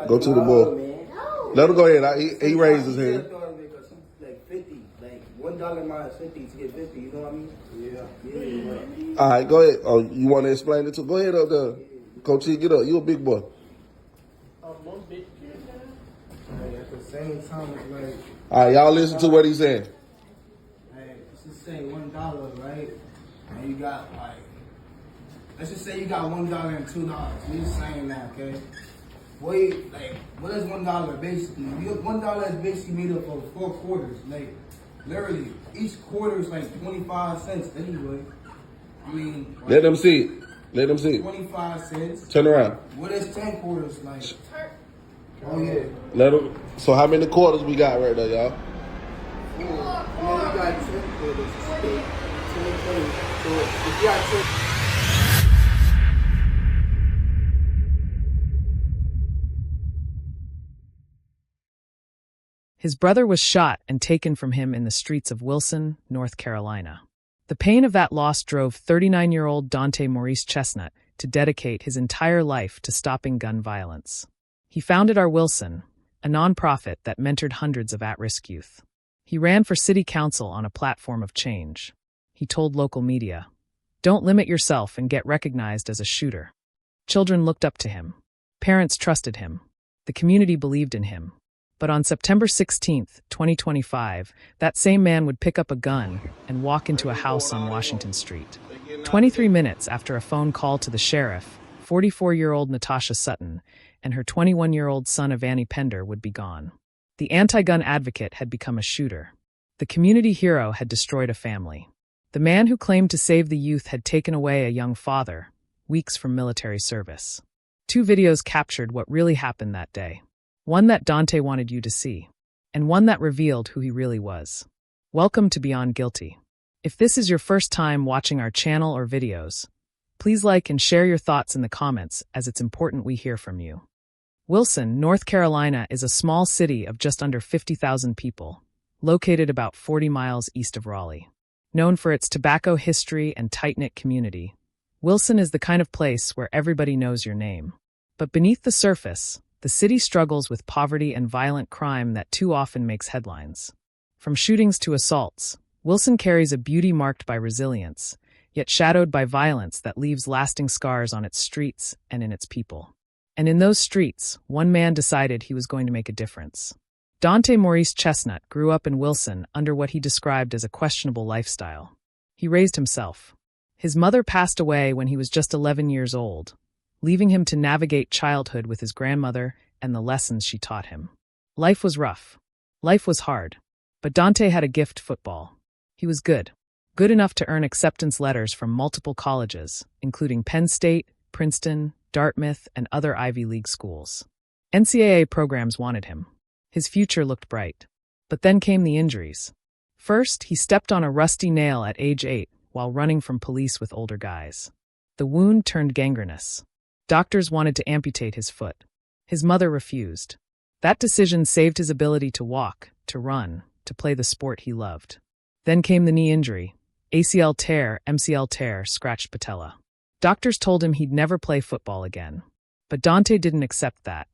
Go to the bull. Let him go ahead. He raised his hand. Like 50, like $1 minus 50 to get 50. You know what I mean? Yeah. All right, go ahead. Oh, you want to explain it too? Go ahead up there, Coach E. Get up. You a big boy. At the same time, it's like. All right, y'all listen to what he's saying. Hey, let's just say $1, right? And you got like, let's just say you got $1 and $2. We just saying that, okay? What is $1 basically? $1 is basically made up of 4 quarters. Like, literally, each quarter is like 25 cents anyway. I mean, like, Let them see it. Let them see it. 25 cents. Turn around. What is 10 quarters like? Oh yeah. Let them. So how many quarters we got right there, y'all? 4. And then you got 10 quarters. 10, 20. So if you got 10. His brother was shot and taken from him in the streets of Wilson, North Carolina. The pain of that loss drove 39-year-old Donta Chestnut to dedicate his entire life to stopping gun violence. He founded Our Wilson, a nonprofit that mentored hundreds of at-risk youth. He ran for city council on a platform of change. He told local media, "Don't limit yourself and get recognized as a shooter." Children looked up to him. Parents trusted him. The community believed in him. But on September 16, 2025, that same man would pick up a gun and walk into a house on Washington Street. 23 minutes after a phone call to the sheriff, 44-year-old Natasha Sutton and her 21-year-old son Avantae Pender would be gone. The anti-gun advocate had become a shooter. The community hero had destroyed a family. The man who claimed to save the youth had taken away a young father, weeks from military service. 2 videos captured what really happened that day. One that Donta wanted you to see, and one that revealed who he really was. Welcome to Beyond Guilty. If this is your first time watching our channel or videos, please like and share your thoughts in the comments, as it's important we hear from you. Wilson, North Carolina is a small city of just under 50,000 people, located about 40 miles east of Raleigh. Known for its tobacco history and tight-knit community, Wilson is the kind of place where everybody knows your name. But beneath the surface, the city struggles with poverty and violent crime that too often makes headlines. From shootings to assaults, Wilson carries a beauty marked by resilience, yet shadowed by violence that leaves lasting scars on its streets and in its people. And in those streets, one man decided he was going to make a difference. Donta Chestnut grew up in Wilson under what he described as a questionable lifestyle. He raised himself. His mother passed away when he was just 11 years old, leaving him to navigate childhood with his grandmother and the lessons she taught him. Life was rough. Life was hard. But Donta had a gift: football. He was good. Good enough to earn acceptance letters from multiple colleges, including Penn State, Princeton, Dartmouth, and other Ivy League schools. NCAA programs wanted him. His future looked bright. But then came the injuries. First, he stepped on a rusty nail at age 8 while running from police with older guys. The wound turned gangrenous. Doctors wanted to amputate his foot. His mother refused. That decision saved his ability to walk, to run, to play the sport he loved. Then came the knee injury. ACL tear, MCL tear, scratched patella. Doctors told him he'd never play football again. But Donta didn't accept that.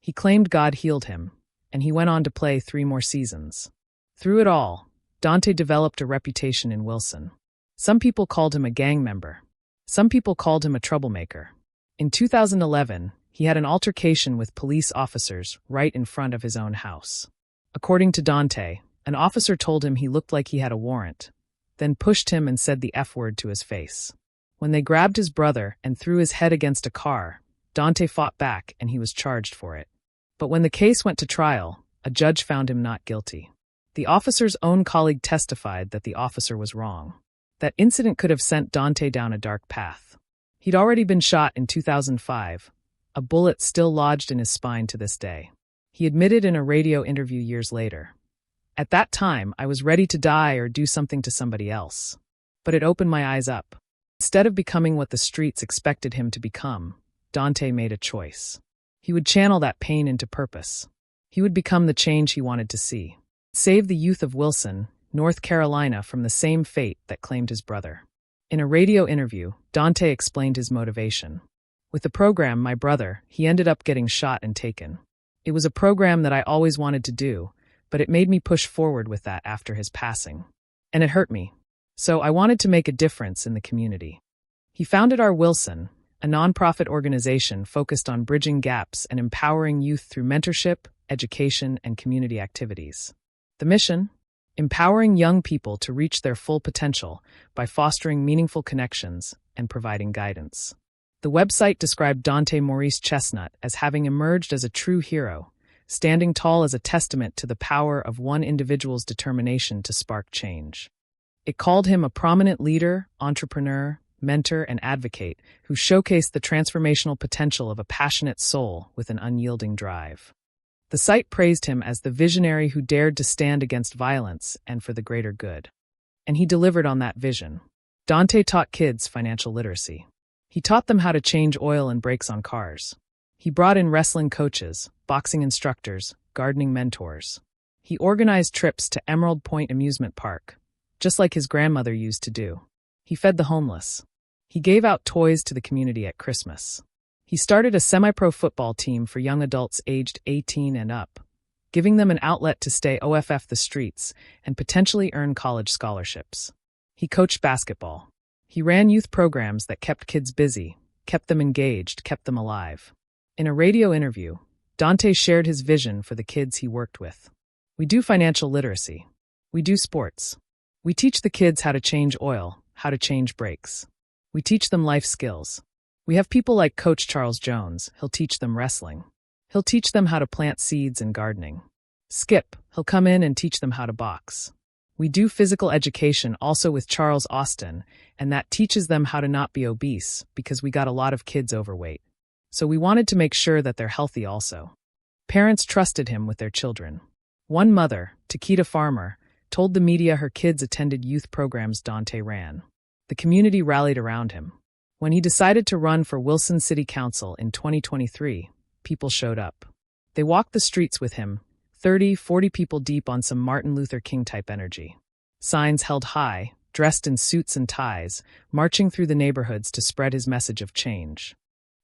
He claimed God healed him, and he went on to play 3 more seasons. Through it all, Donta developed a reputation in Wilson. Some people called him a gang member. Some people called him a troublemaker. In 2011, he had an altercation with police officers right in front of his own house. According to Donta, an officer told him he looked like he had a warrant, then pushed him and said the F word to his face. When they grabbed his brother and threw his head against a car, Donta fought back and he was charged for it. But when the case went to trial, a judge found him not guilty. The officer's own colleague testified that the officer was wrong. That incident could have sent Donta down a dark path. He'd already been shot in 2005, a bullet still lodged in his spine to this day. He admitted in a radio interview years later, "At that time, I was ready to die or do something to somebody else. But it opened my eyes up. Instead of becoming what the streets expected him to become, Donta made a choice. He would channel that pain into purpose. He would become the change he wanted to see. Save the youth of Wilson, North Carolina, from the same fate that claimed his brother." In a radio interview, Donta explained his motivation. With the program, my brother, he ended up getting shot and taken. It was a program that I always wanted to do, but it made me push forward with that after his passing. And it hurt me. So I wanted to make a difference in the community. He founded our Wilson, a nonprofit organization focused on bridging gaps and empowering youth through mentorship, education, and community activities. The mission? Empowering young people to reach their full potential by fostering meaningful connections and providing guidance. The website described Donta Chestnut as having emerged as a true hero, standing tall as a testament to the power of one individual's determination to spark change. It called him a prominent leader, entrepreneur, mentor, and advocate who showcased the transformational potential of a passionate soul with an unyielding drive. The site praised him as the visionary who dared to stand against violence and for the greater good. And he delivered on that vision. Donta taught kids financial literacy. He taught them how to change oil and brakes on cars. He brought in wrestling coaches, boxing instructors, gardening mentors. He organized trips to Emerald Point Amusement Park, just like his grandmother used to do. He fed the homeless. He gave out toys to the community at Christmas. He started a semi-pro football team for young adults aged 18 and up, giving them an outlet to stay off the streets and potentially earn college scholarships. He coached basketball. He ran youth programs that kept kids busy, kept them engaged, kept them alive. In a radio interview, Donta shared his vision for the kids he worked with. We do financial literacy. We do sports. We teach the kids how to change oil, how to change brakes. We teach them life skills. We have people like Coach Charles Jones. He'll teach them wrestling. He'll teach them how to plant seeds and gardening. Skip, he'll come in and teach them how to box. We do physical education also with Charles Austin, and that teaches them how to not be obese because we got a lot of kids overweight. So we wanted to make sure that they're healthy also. Parents trusted him with their children. One mother, Takita Farmer, told the media her kids attended youth programs Donta ran. The community rallied around him. When he decided to run for Wilson City Council in 2023, people showed up. They walked the streets with him, 30, 40 people deep on some Martin Luther King-type energy. Signs held high, dressed in suits and ties, marching through the neighborhoods to spread his message of change.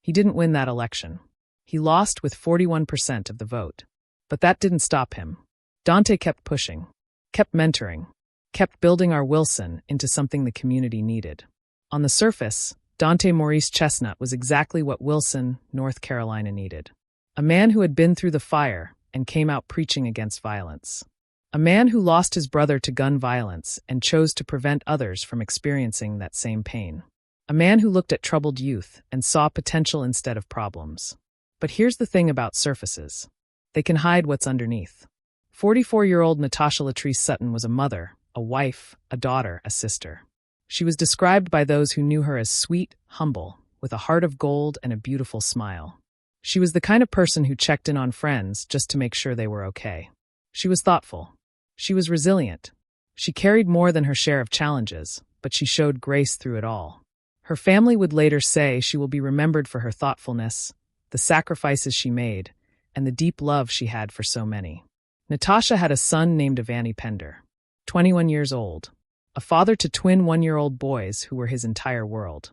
He didn't win that election. He lost with 41% of the vote. But that didn't stop him. Donta kept pushing, kept mentoring, kept building our Wilson into something the community needed. On the surface, Donta Chestnut was exactly what Wilson, North Carolina needed. A man who had been through the fire and came out preaching against violence. A man who lost his brother to gun violence and chose to prevent others from experiencing that same pain. A man who looked at troubled youth and saw potential instead of problems. But here's the thing about surfaces. They can hide what's underneath. 44-year-old Natasha Sutton was a mother, a wife, a daughter, a sister. She was described by those who knew her as sweet, humble, with a heart of gold and a beautiful smile. She was the kind of person who checked in on friends just to make sure they were okay. She was thoughtful. She was resilient. She carried more than her share of challenges, but she showed grace through it all. Her family would later say she will be remembered for her thoughtfulness, the sacrifices she made, and the deep love she had for so many. Natasha had a son named Avantae Pender, 21 years old, a father to twin 1-year-old boys who were his entire world.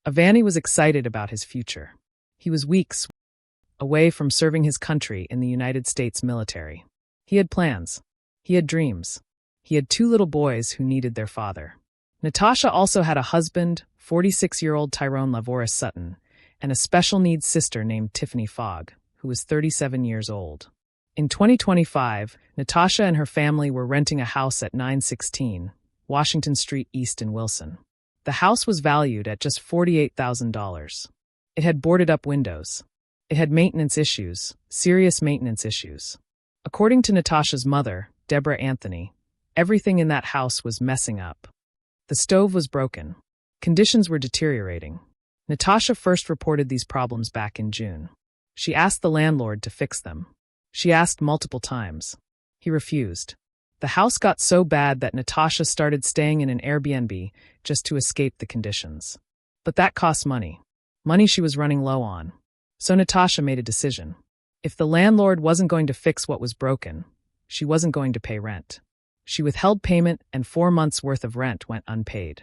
Avantae was excited about his future. He was weeks away from serving his country in the United States military. He had plans. He had dreams. He had 2 little boys who needed their father. Natasha also had a husband, 46-year-old Tyrone Lavoris Sutton, and a special needs sister named Tiffany Fogg, who was 37 years old. In 2025, Natasha and her family were renting a house at 916 Washington Street East in Wilson. The house was valued at just $48,000. It had boarded-up windows. It had maintenance issues, serious maintenance issues. According to Natasha's mother, Deborah Anthony, everything in that house was messing up. The stove was broken. Conditions were deteriorating. Natasha first reported these problems back in June. She asked the landlord to fix them. She asked multiple times. He refused. The house got so bad that Natasha started staying in an Airbnb just to escape the conditions. But that cost money. Money she was running low on. So Natasha made a decision. If the landlord wasn't going to fix what was broken, she wasn't going to pay rent. She withheld payment and 4 months' worth of rent went unpaid.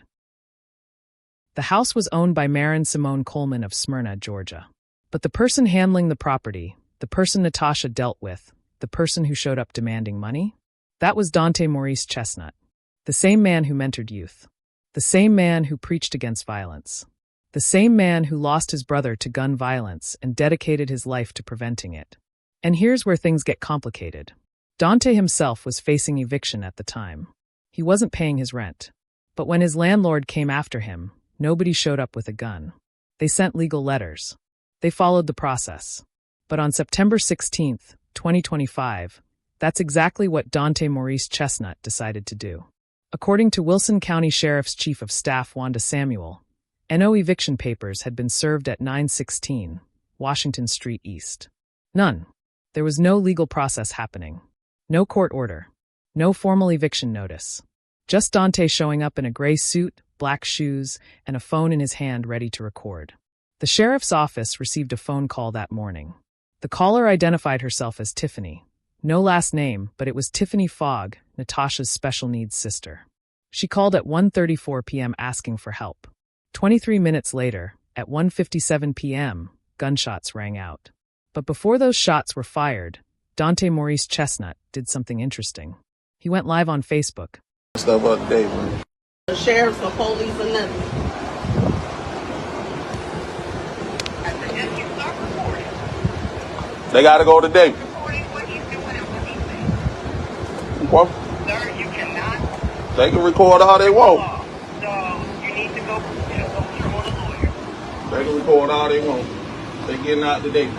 The house was owned by Maren Simone Coleman of Smyrna, Georgia. But the person handling the property, the person Natasha dealt with, the person who showed up demanding money? That was Donta Maurice Chestnut, the same man who mentored youth, the same man who preached against violence, the same man who lost his brother to gun violence and dedicated his life to preventing it. And here's where things get complicated. Donta himself was facing eviction at the time. He wasn't paying his rent. But when his landlord came after him, nobody showed up with a gun. They sent legal letters. They followed the process. But on September 16, 2025, that's exactly what Donta Maurice Chestnut decided to do. According to Wilson County Sheriff's Chief of Staff Wanda Samuel, NO eviction papers had been served at 916 Washington Street East. None. There was no legal process happening. No court order. No formal eviction notice. Just Donta showing up in a gray suit, black shoes, and a phone in his hand ready to record. The sheriff's office received a phone call that morning. The caller identified herself as Tiffany. No last name, but it was Tiffany Fogg, Natasha's special needs sister. She called at 1:34 p.m. asking for help. 23 minutes later, at 1:57 p.m., gunshots rang out. But before those shots were fired, Donta Maurice Chestnut did something interesting. He went live on Facebook. Stuff up to date, man. The sheriffs or police or nothing. They got to go today. What? Sir, you cannot. They can record all they want. So you need to go control the lawyer. They can record all they want. They getting out today.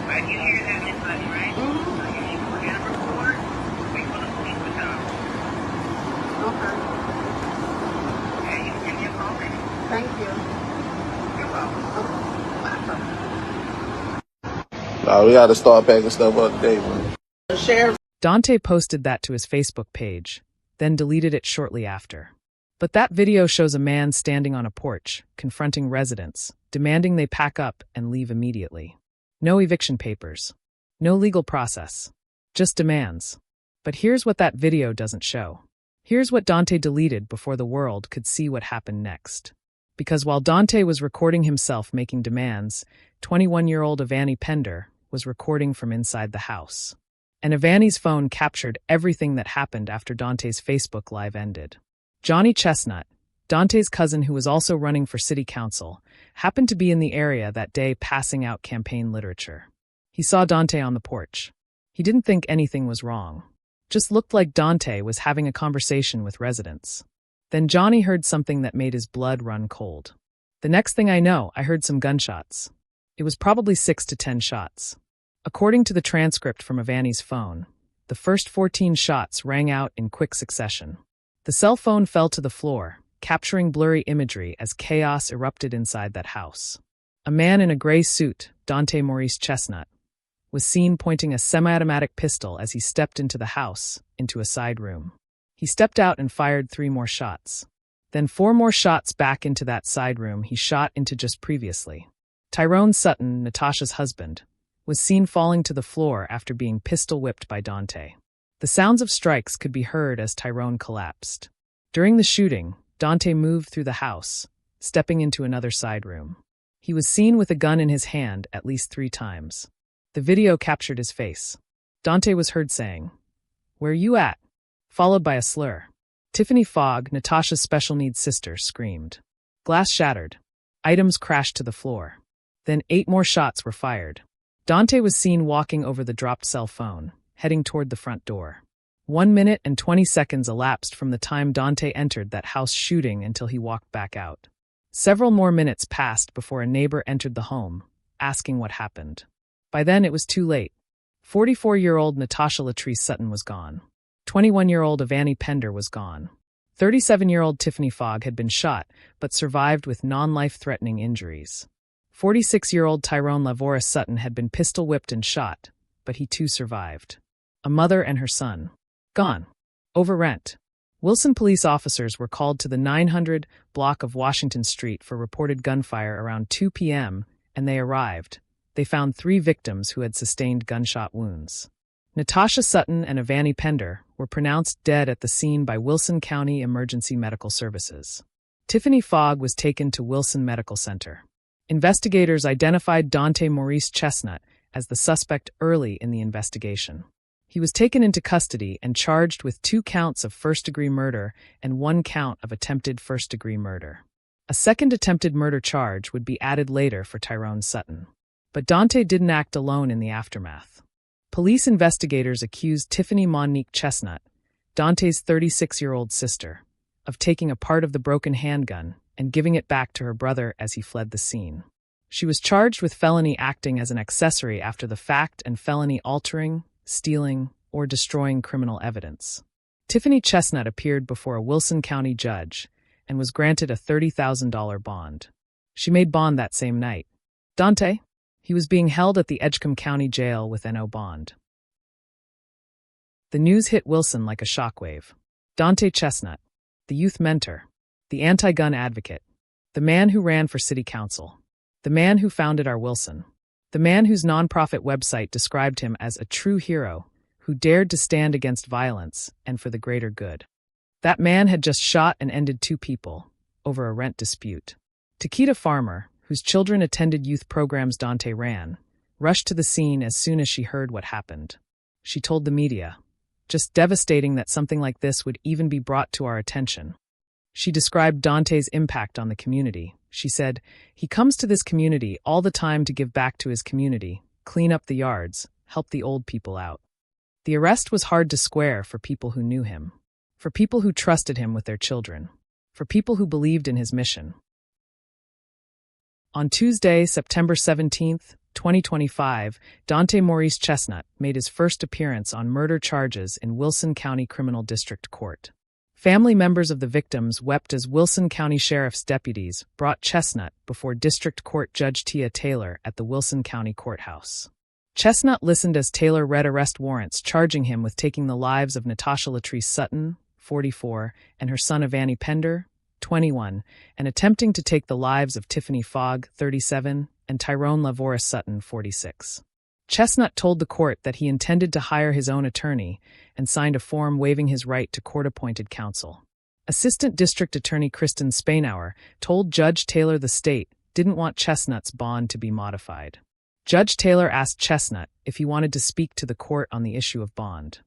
Right, you hear that, Miss Buddy, right? So you need to get a report. Wait for the police to come. Okay. Okay, you can give me a call back. Thank you. You're welcome. Nah, we got to start packing stuff up today, man. The sheriff. Donta posted that to his Facebook page, then deleted it shortly after. But that video shows a man standing on a porch, confronting residents, demanding they pack up and leave immediately. No eviction papers. No legal process. Just demands. But here's what that video doesn't show. Here's what Donta deleted before the world could see what happened next. Because while Donta was recording himself making demands, 21-year-old Avantae Pender was recording from inside the house. And Avantae's phone captured everything that happened after Donta's Facebook Live ended. Johnny Chestnut, Donta's cousin who was also running for city council, happened to be in the area that day passing out campaign literature. He saw Donta on the porch. He didn't think anything was wrong. Just looked like Donta was having a conversation with residents. Then Johnny heard something that made his blood run cold. The next thing I know, I heard some gunshots. It was probably 6 to 10 shots. According to the transcript from Avantae's phone, the first 14 shots rang out in quick succession. The cell phone fell to the floor, capturing blurry imagery as chaos erupted inside that house. A man in a gray suit, Donta Maurice Chestnut, was seen pointing a semi-automatic pistol as he stepped into the house, into a side room. He stepped out and fired 3 more shots. Then 4 more shots back into that side room he shot into just previously. Tyrone Sutton, Natasha's husband, was seen falling to the floor after being pistol-whipped by Donta. The sounds of strikes could be heard as Tyrone collapsed. During the shooting, Donta moved through the house, stepping into another side room. He was seen with a gun in his hand at least 3 times. The video captured his face. Donta was heard saying, "Where you at?" followed by a slur. Tiffany Fogg, Natasha's special needs sister, screamed. Glass shattered. Items crashed to the floor. Then 8 more shots were fired. Donta was seen walking over the dropped cell phone, heading toward the front door. 1 minute and 20 seconds elapsed from the time Donta entered that house shooting until he walked back out. Several more minutes passed before a neighbor entered the home, asking what happened. By then it was too late. 44-year-old Natasha Sutton was gone. 21-year-old Avantae Pender was gone. 37-year-old Tiffany Fogg had been shot, but survived with non-life-threatening injuries. 46-year-old Tyrone Lavora Sutton had been pistol-whipped and shot, but he too survived. A mother and her son. Gone. Over rent. Wilson police officers were called to the 900 block of Washington Street for reported gunfire around 2 p.m., and they arrived. They found 3 victims who had sustained gunshot wounds. Natasha Sutton and Avantae Pender were pronounced dead at the scene by Wilson County Emergency Medical Services. Tiffany Fogg was taken to Wilson Medical Center. Investigators identified Donta Maurice Chestnut as the suspect early in the investigation. He was taken into custody and charged with 2 counts of first-degree murder and 1 count of attempted first-degree murder. A second attempted murder charge would be added later for Tyrone Sutton. But Donta didn't act alone in the aftermath. Police investigators accused Tiffany Monique Chestnut, Donta's 36-year-old sister, of taking a part of the broken handgun and giving it back to her brother as he fled the scene. She was charged with felony acting as an accessory after the fact and felony altering, stealing, or destroying criminal evidence. Tiffany Chestnut appeared before a Wilson County judge and was granted a $30,000 bond. She made bond that same night. Donta? He was being held at the Edgecombe County Jail with no bond. The news hit Wilson like a shockwave. Donta Chestnut, the youth mentor, the anti-gun advocate, the man who ran for city council, the man who founded our Wilson, the man whose nonprofit website described him as a true hero who dared to stand against violence and for the greater good. That man had just shot and ended 2 people over a rent dispute. Takeda Farmer, whose children attended youth programs Donta ran, rushed to the scene as soon as she heard what happened. She told the media, "Just devastating that something like this would even be brought to our attention." She described Donta's impact on the community. She said, "He comes to this community all the time to give back to his community, clean up the yards, help the old people out." The arrest was hard to square for people who knew him, for people who trusted him with their children, for people who believed in his mission. On Tuesday, September 17, 2025, Donta Maurice Chestnut made his first appearance on murder charges in Wilson County Criminal District Court. Family members of the victims wept as Wilson County Sheriff's deputies brought Chestnut before District Court Judge Tia Taylor at the Wilson County Courthouse. Chestnut listened as Taylor read arrest warrants charging him with taking the lives of Natasha Sutton, 44, and her son Avantae Pender, 21, and attempting to take the lives of Tiffany Fogg, 37, and Tyrone Sutton, 46. Chestnut told the court that he intended to hire his own attorney and signed a form waiving his right to court-appointed counsel. Assistant District Attorney Kristen Spainauer told Judge Taylor the state didn't want Chestnut's bond to be modified. Judge Taylor asked Chestnut if he wanted to speak to the court on the issue of bond.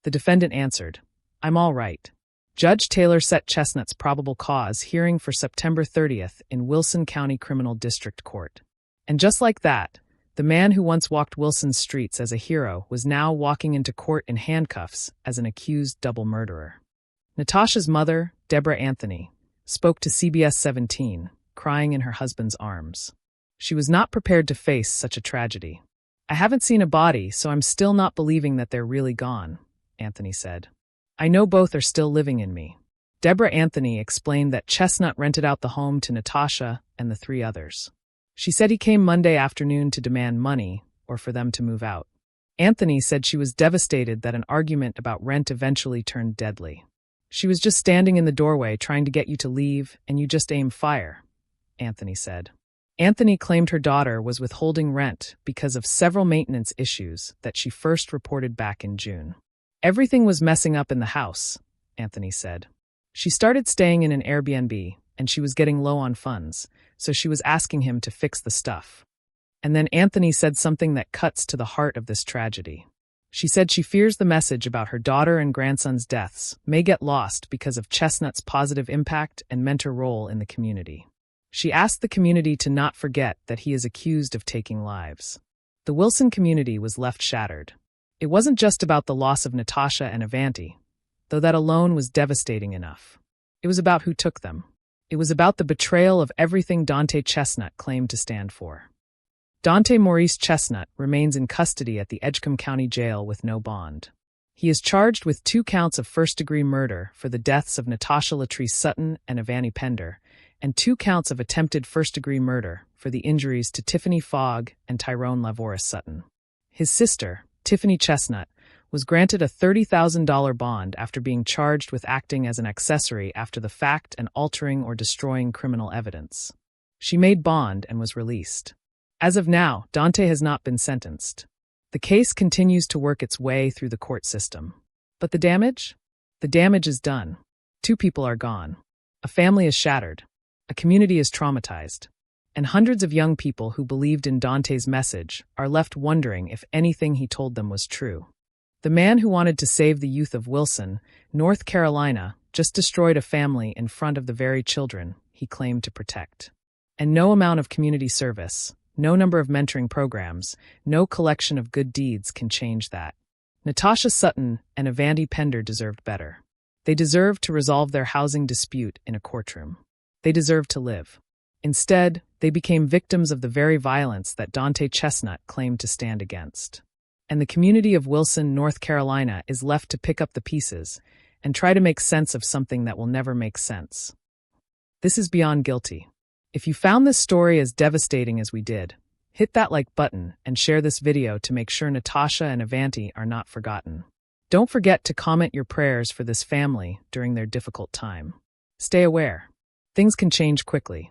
The defendant answered, "I'm all right." Judge Taylor set Chestnut's probable cause hearing for September 30th in Wilson County Criminal District Court. And just like that, the man who once walked Wilson's streets as a hero was now walking into court in handcuffs as an accused double murderer. Natasha's mother, Deborah Anthony, spoke to CBS 17, crying in her husband's arms. She was not prepared to face such a tragedy. "I haven't seen a body, so I'm still not believing that they're really gone," Anthony said. "I know both are still living in me." Deborah Anthony explained that Chestnut rented out the home to Natasha and the 3 others. She said he came Monday afternoon to demand money or for them to move out. Anthony said she was devastated that an argument about rent eventually turned deadly. "She was just standing in the doorway trying to get you to leave, and you just aim fire," Anthony said. Anthony claimed her daughter was withholding rent because of several maintenance issues that she first reported back in June. "Everything was messing up in the house," Anthony said. "She started staying in an Airbnb, and she was getting low on funds, so she was asking him to fix the stuff." And then Anthony said something that cuts to the heart of this tragedy. She said she fears the message about her daughter and grandson's deaths may get lost because of Chestnut's positive impact and mentor role in the community. She asked the community to not forget that he is accused of taking lives. The Wilson community was left shattered. It wasn't just about the loss of Natasha and Avantae, though that alone was devastating enough. It was about who took them. It was about the betrayal of everything Donta Chestnut claimed to stand for. Donta Maurice Chestnut remains in custody at the Edgecombe County Jail with no bond. He is charged with 2 counts of first-degree murder for the deaths of Natasha Sutton and Avantae Pender, and 2 counts of attempted first-degree murder for the injuries to Tiffany Fogg and Tyrone Sutton. His sister, Tiffany Chestnut, was granted a $30,000 bond after being charged with acting as an accessory after the fact and altering or destroying criminal evidence. She made bond and was released. As of now, Donta has not been sentenced. The case continues to work its way through the court system. But the damage? The damage is done. 2 people are gone. A family is shattered. A community is traumatized. And hundreds of young people who believed in Dante's message are left wondering if anything he told them was true. The man who wanted to save the youth of Wilson, North Carolina, just destroyed a family in front of the very children he claimed to protect. And no amount of community service, no number of mentoring programs, no collection of good deeds can change that. Natasha Sutton and Avantae Pender deserved better. They deserved to resolve their housing dispute in a courtroom. They deserved to live. Instead, they became victims of the very violence that Donta Chestnut claimed to stand against. And the community of Wilson, North Carolina, is left to pick up the pieces and try to make sense of something that will never make sense. This is beyond guilty. If you found this story as devastating as we did, hit that like button and share this video to make sure Natasha and Avantae are not forgotten. Don't forget to comment your prayers for this family during their difficult time. Stay aware. Things can change quickly.